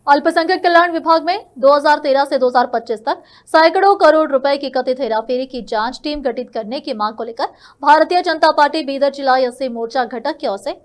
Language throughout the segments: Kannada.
अल्पसंख्यक कल्याण विभाग में 2013 से 2025 तक सैकड़ों करोड़ रुपए की कथित हेराफेरी की जांच टीम गठित करने की मांग को लेकर भारतीय जनता पार्टी बीदर जिला एससी मोर्चा घटक की ओर से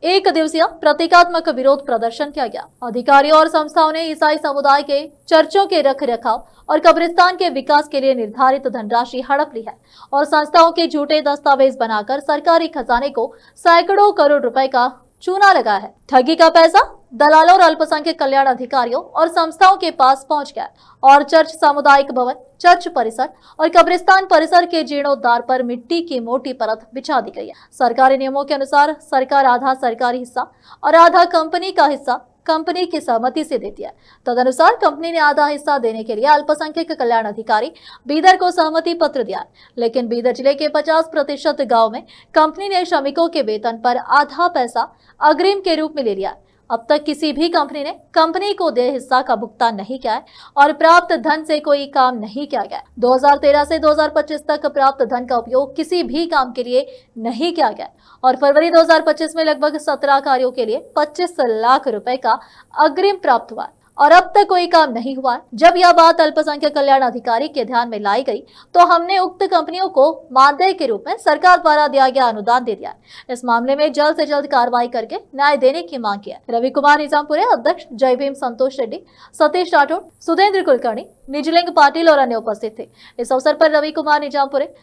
एक दिवसीय प्रतीकात्मक विरोध प्रदर्शन किया गया। अधिकारियों और संस्थाओं ने ईसाई समुदाय के चर्चों के रख रखाव और कब्रिस्तान के विकास के लिए निर्धारित धनराशि हड़प ली है और संस्थाओं के झूठे दस्तावेज बनाकर सरकारी खजाने को सैकड़ों करोड़ रुपए का चूना लगा है। ठगी का पैसा दलालों और अल्पसंख्यक कल्याण अधिकारियों और संस्थाओं के पास पहुंच गया और चर्च, सामुदायिक भवन, चर्च परिसर और कब्रिस्तान परिसर के जीर्णोद्धार पर मिट्टी की मोटी परत बिछा दी गई है। सरकारी नियमों के अनुसार सरकार आधा सरकारी हिस्सा और आधा कंपनी का हिस्सा कंपनी की सहमति से देती है। तदनुसार कंपनी ने आधा हिस्सा देने के लिए अल्पसंख्यक कल्याण अधिकारी बीदर को सहमति पत्र दिया, लेकिन बीदर जिले के 50% गांव में कंपनी ने श्रमिकों के वेतन पर आधा पैसा अग्रिम के रूप में ले लिया। अब तक किसी भी कंपनी ने कंपनी को देय हिस्सा का भुगतान नहीं किया है और प्राप्त धन से कोई काम नहीं किया गया। 2013 से 2025 तक प्राप्त धन का उपयोग किसी भी काम के लिए नहीं किया गया और फरवरी 2025 में लगभग 17 कार्यों के लिए 25 लाख रुपए का अग्रिम प्राप्त हुआ और अब तक कोई काम नहीं हुआ। जब यह बात अल्पसंख्यक कल्याण अधिकारी के ध्यान में लाई गई तो हमने उक्त कंपनियों को मानदेय के रूप में सरकार द्वारा दिया गया अनुदान दे दिया। इस मामले में जल्द से जल्द कार्रवाई करके न्याय देने की मांग की है। रवि कुमार निजामपुरे, अध्यक्ष जय भीम संतोष रेड्डी, सतीश राठौड़, सुधेंद्र कुलकर्णी, निजलिंग पाटिल और अन्य उपस्थित थे। इस अवसर पर रवि कुमार निजामपुरे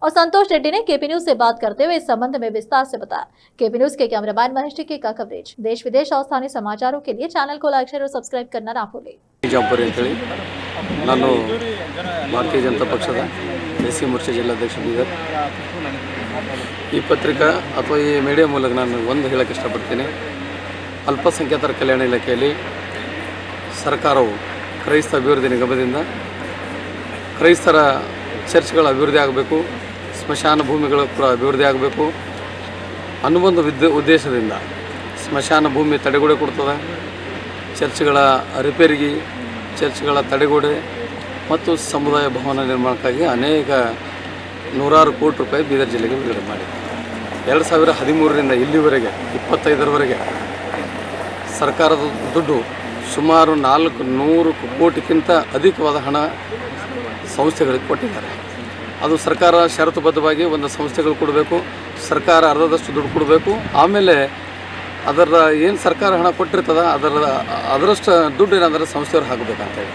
और संतोष रेड्डी ने केपी न्यूज से बात करते हुए इस संबंध में विस्तार से बताया। केपी न्यूज के कैमरामैन महेश टिक्की का कवरेज देश विदेश और स्थानीय समाचारों के लिए चैनल को लाइक, शेयर और सब्सक्राइब करना ना भूलें। ನಿಜಾಂಪುರಿ ಅಂತೇಳಿ ನಾನು ಭಾರತೀಯ ಜನತಾ ಪಕ್ಷದ ಎಸ್ಸಿ ಮೋರ್ಚಾ ಜಿಲ್ಲಾಧ್ಯಕ್ಷ ಬೀದರ್। ಈ ಪತ್ರಿಕಾ ಅಥವಾ ಈ ಮೀಡಿಯಾ ಮೂಲಕ ನಾನು ಒಂದು ಹೇಳಕ್ಕೆ ಇಷ್ಟಪಡ್ತೀನಿ, ಅಲ್ಪಸಂಖ್ಯಾತರ ಕಲ್ಯಾಣ ಇಲಾಖೆಯಲ್ಲಿ ಸರ್ಕಾರವು ಕ್ರೈಸ್ತ ಅಭಿವೃದ್ಧಿ ನಿಗಮದಿಂದ ಕ್ರೈಸ್ತರ ಚರ್ಚ್ಗಳ ಅಭಿವೃದ್ಧಿ ಆಗಬೇಕು, ಸ್ಮಶಾನ ಭೂಮಿಗಳ ಕೂಡ ಅಭಿವೃದ್ಧಿ ಆಗಬೇಕು ಅನ್ನೋ ಒಂದು ಉದ್ದೇಶದಿಂದ ಸ್ಮಶಾನ ಭೂಮಿ ತಡೆಗೋಡೆ ಕೊಡ್ತದೆ, ಚರ್ಚ್ಗಳ ರಿಪೇರಿಗೆ, ಚರ್ಚ್ಗಳ ತಡೆಗೋಡೆ ಮತ್ತು ಸಮುದಾಯ ಭವನ ನಿರ್ಮಾಣಕ್ಕಾಗಿ ಅನೇಕ ನೂರಾರು ಕೋಟಿ ರೂಪಾಯಿ ಬೀದರ್ ಜಿಲ್ಲೆಗೆ ಬಿಡುಗಡೆ ಮಾಡಿದೆ। 2013ರಿಂದ ಇಲ್ಲಿವರೆಗೆ 25ರವರೆಗೆ ಸರ್ಕಾರದ ದುಡ್ಡು ಸುಮಾರು 400 ಕೋಟಿಗಿಂತ ಅಧಿಕವಾದ ಹಣ ಸಂಸ್ಥೆಗಳಿಗೆ ಕೊಟ್ಟಿದ್ದಾರೆ। ಅದು ಸರ್ಕಾರ ಷರತ್ತುಬದ್ಧವಾಗಿ ಒಂದು ಸಂಸ್ಥೆಗಳು ಕೊಡಬೇಕು, ಸರ್ಕಾರ ಅರ್ಧದಷ್ಟು ದುಡ್ಡು ಕೊಡಬೇಕು, ಆಮೇಲೆ ಅದರ ಏನು ಸರ್ಕಾರ ಹಣ ಕೊಟ್ಟಿರ್ತದೆ ಅದರಷ್ಟು ದುಡ್ಡು ಏನಾದರೂ ಸಂಸ್ಥೆಯವ್ರು ಹಾಕಬೇಕಂತೇಳಿ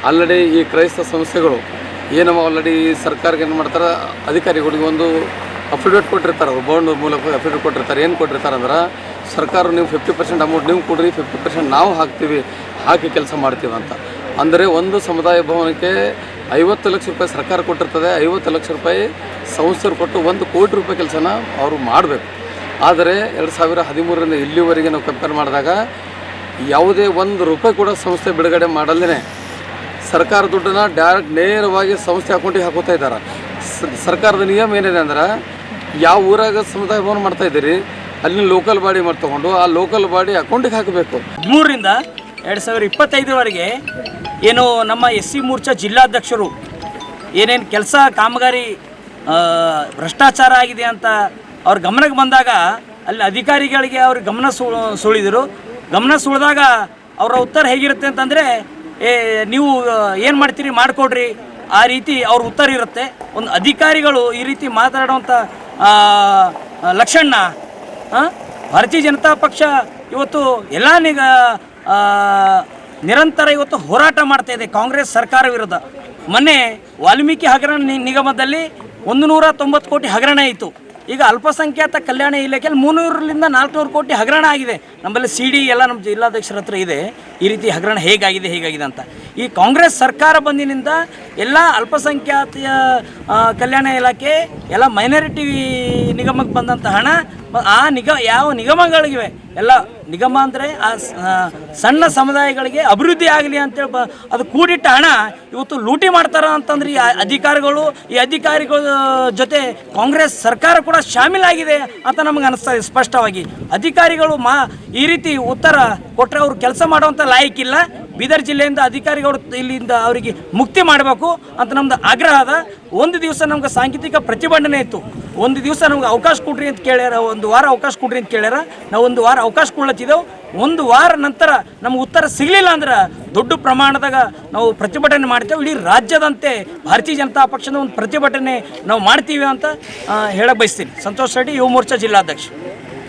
ಆಲ್ರೆಡಿ ಈ ಕ್ರೈಸ್ತ ಸಂಸ್ಥೆಗಳು ಏನವ ಆಲ್ರೆಡಿ ಸರ್ಕಾರಕ್ಕೆ ಏನು ಮಾಡ್ತಾರೆ, ಅಧಿಕಾರಿಗಳಿಗೆ ಒಂದು ಅಫಿಡೇವಿಟ್ ಕೊಟ್ಟಿರ್ತಾರೆ, ಅದು ಬಾಂಡ್ ಮೂಲಕ ಅಫಿಡೇವಿಟ್ ಕೊಟ್ಟಿರ್ತಾರೆ। ಏನು ಕೊಟ್ಟಿರ್ತಾರೆ ಅಂದ್ರೆ ಸರ್ಕಾರ ನೀವು 50% ಅಮೌಂಟ್ ನೀವು ಕೊಡ್ರಿ, 50% ನಾವು ಹಾಕಿ ಕೆಲಸ ಮಾಡ್ತೀವಿ ಅಂತ। ಅಂದರೆ ಒಂದು ಸಮುದಾಯ ಭವನಕ್ಕೆ 50 ಲಕ್ಷ ರೂಪಾಯಿ ಸರ್ಕಾರ ಕೊಟ್ಟಿರ್ತದೆ, 50 ಲಕ್ಷ ರೂಪಾಯಿ ಸಂಸ್ಥೆಯವರು ಕೊಟ್ಟು 1 ಕೋಟಿ ರೂಪಾಯಿ ಕೆಲಸನ ಅವರು ಮಾಡಬೇಕು। ಆದರೆ 2013ರಿಂದ ಇಲ್ಲಿವರೆಗೆ ನಾವು ಕಂಪೇರ್ ಮಾಡಿದಾಗ ಯಾವುದೇ 1 ರೂಪಾಯಿ ಕೂಡ ಸಂಸ್ಥೆ ಬಿಡುಗಡೆ ಮಾಡಲ್ಲೇ ಸರ್ಕಾರ ದುಡ್ಡನ್ನು ಡೈರೆಕ್ಟ್ ನೇರವಾಗಿ ಸಂಸ್ಥೆ ಅಕೌಂಟಿಗೆ ಹಾಕೋತಾ ಇದ್ದಾರೆ। ಸರ್ಕಾರದ ನಿಯಮ ಏನಿದೆ ಅಂದ್ರೆ ಯಾವ ಊರಾಗ ಸಮುದಾಯ ಭವನ ಮಾಡ್ತಾ ಇದ್ದೀರಿ ಅಲ್ಲಿ ಲೋಕಲ್ ಬಾಡಿ ಮಾಡಿ ತೊಗೊಂಡು ಆ ಲೋಕಲ್ ಬಾಡಿ ಅಕೌಂಟಿಗೆ ಹಾಕಬೇಕು। 3ರಿಂದ 2025ರವರೆಗೆ ಏನು ನಮ್ಮ ಎಸ್ಸಿ ಮೋರ್ಚಾ ಜಿಲ್ಲಾಧ್ಯಕ್ಷರು ಏನೇನು ಕೆಲಸ ಕಾಮಗಾರಿ ಭ್ರಷ್ಟಾಚಾರ ಆಗಿದೆ ಅಂತ ಅವ್ರ ಗಮನಕ್ಕೆ ಬಂದಾಗ ಅಲ್ಲಿ ಅಧಿಕಾರಿಗಳಿಗೆ ಅವ್ರ ಗಮನ ಸುಳಿದರು। ಗಮನ ಸುಳಿದಾಗ ಅವರ ಉತ್ತರ ಹೇಗಿರುತ್ತೆ ಅಂತಂದರೆ, ನೀವು ಏನು ಮಾಡ್ತೀರಿ ಮಾಡಿಕೊಡ್ರಿ, ಆ ರೀತಿ ಅವ್ರ ಉತ್ತರ ಇರುತ್ತೆ। ಒಂದು ಅಧಿಕಾರಿಗಳು ಈ ರೀತಿ ಮಾತಾಡುವಂಥ ಲಕ್ಷಣ ಭಾರತೀಯ ಜನತಾ ಪಕ್ಷ ಇವತ್ತು ಎಲ್ಲ ನಿರಂತರ ಇವತ್ತು ಹೋರಾಟ ಮಾಡ್ತಾ ಇದೆ ಕಾಂಗ್ರೆಸ್ ಸರ್ಕಾರ ವಿರುದ್ಧ। ಮೊನ್ನೆ ವಾಲ್ಮೀಕಿ ಹಗರಣ ನಿಗಮದಲ್ಲಿ 190 ಕೋಟಿ ಹಗರಣ ಇತ್ತು। ಈಗ ಅಲ್ಪಸಂಖ್ಯಾತ ಕಲ್ಯಾಣ ಇಲಾಖೆಯಲ್ಲಿ 300ರಿಂದ 400 ಕೋಟಿ ಹಗರಣ ಆಗಿದೆ। ನಮ್ಮಲ್ಲಿ CD ಎಲ್ಲ ನಮ್ಮ ಜಿಲ್ಲಾಧ್ಯಕ್ಷರ ಹತ್ರ ಇದೆ, ಈ ರೀತಿ ಹಗರಣ ಹೇಗಾಗಿದೆ ಅಂತ। ಈ ಕಾಂಗ್ರೆಸ್ ಸರ್ಕಾರ ಬಂದಿನಿಂದ ಎಲ್ಲ ಅಲ್ಪಸಂಖ್ಯಾತ ಕಲ್ಯಾಣ ಇಲಾಖೆ ಎಲ್ಲ ಮೈನಾರಿಟಿ ನಿಗಮಕ್ಕೆ ಬಂದಂಥ ಹಣ ಯಾವ ನಿಗಮಗಳಿವೆ ಎಲ್ಲ ನಿಗಮ ಅಂದರೆ ಆ ಸಣ್ಣ ಸಮುದಾಯಗಳಿಗೆ ಅಭಿವೃದ್ಧಿ ಆಗಲಿ ಅಂತೇಳಿ ಅದು ಕೂಡಿಟ್ಟ ಹಣ ಇವತ್ತು ಲೂಟಿ ಮಾಡ್ತಾರ ಅಂತಂದ್ರೆ ಈ ಅಧಿಕಾರಿಗಳ ಜೊತೆ ಕಾಂಗ್ರೆಸ್ ಸರ್ಕಾರ ಕೂಡ ಶಾಮೀಲಾಗಿದೆ ಅಂತ ನಮಗೆ ಅನಿಸ್ತಾ ಇದೆ ಸ್ಪಷ್ಟವಾಗಿ। ಅಧಿಕಾರಿಗಳು ಈ ರೀತಿ ಉತ್ತರ ಕೊಟ್ಟರೆ ಅವರು ಕೆಲಸ ಮಾಡುವಂಥ ಲಾಯಕ್ಕಿಲ್ಲ। ಬೀದರ್ ಜಿಲ್ಲೆಯಿಂದ ಅಧಿಕಾರಿಗಳು ಇಲ್ಲಿಂದ ಅವರಿಗೆ ಮುಕ್ತಿ ಮಾಡಬೇಕು ಅಂತ ನಮ್ದು ಆಗ್ರಹ ಅದ. ಒಂದು ದಿವಸ ನಮ್ಗೆ ಸಾಂಕೇತಿಕ ಪ್ರತಿಭಟನೆ ಇತ್ತು, ಒಂದು ದಿವಸ ನಮ್ಗೆ ಅವಕಾಶ ಕೊಡ್ರಿ ಅಂತ ಕೇಳ್ಯಾರ, ಒಂದು ವಾರ ಅವಕಾಶ ಕೊಡ್ರಿ ಅಂತ ಕೇಳ್ಯಾರ. ನಾವು ಒಂದು ವಾರ ಅವಕಾಶ ಕೊಡ್ಲತ್ತಿದ್ದೆವು. ಒಂದು ವಾರ ನಂತರ ನಮ್ಗೆ ಉತ್ತರ ಸಿಗಲಿಲ್ಲ ಅಂದ್ರೆ ದೊಡ್ಡ ಪ್ರಮಾಣದಾಗ ನಾವು ಪ್ರತಿಭಟನೆ ಮಾಡ್ತೇವೆ. ಇಡೀ ರಾಜ್ಯದಂತೆ ಭಾರತೀಯ ಜನತಾ ಪಕ್ಷದ ಒಂದು ಪ್ರತಿಭಟನೆ ನಾವು ಮಾಡ್ತೀವಿ ಅಂತ ಹೇಳಕ್ಕೆ ಬಯಸ್ತೀನಿ. ಸಂತೋಷ್ ರೆಡ್ಡಿ, ಯುವ ಮೋರ್ಚಾ ಜಿಲ್ಲಾಧ್ಯಕ್ಷ.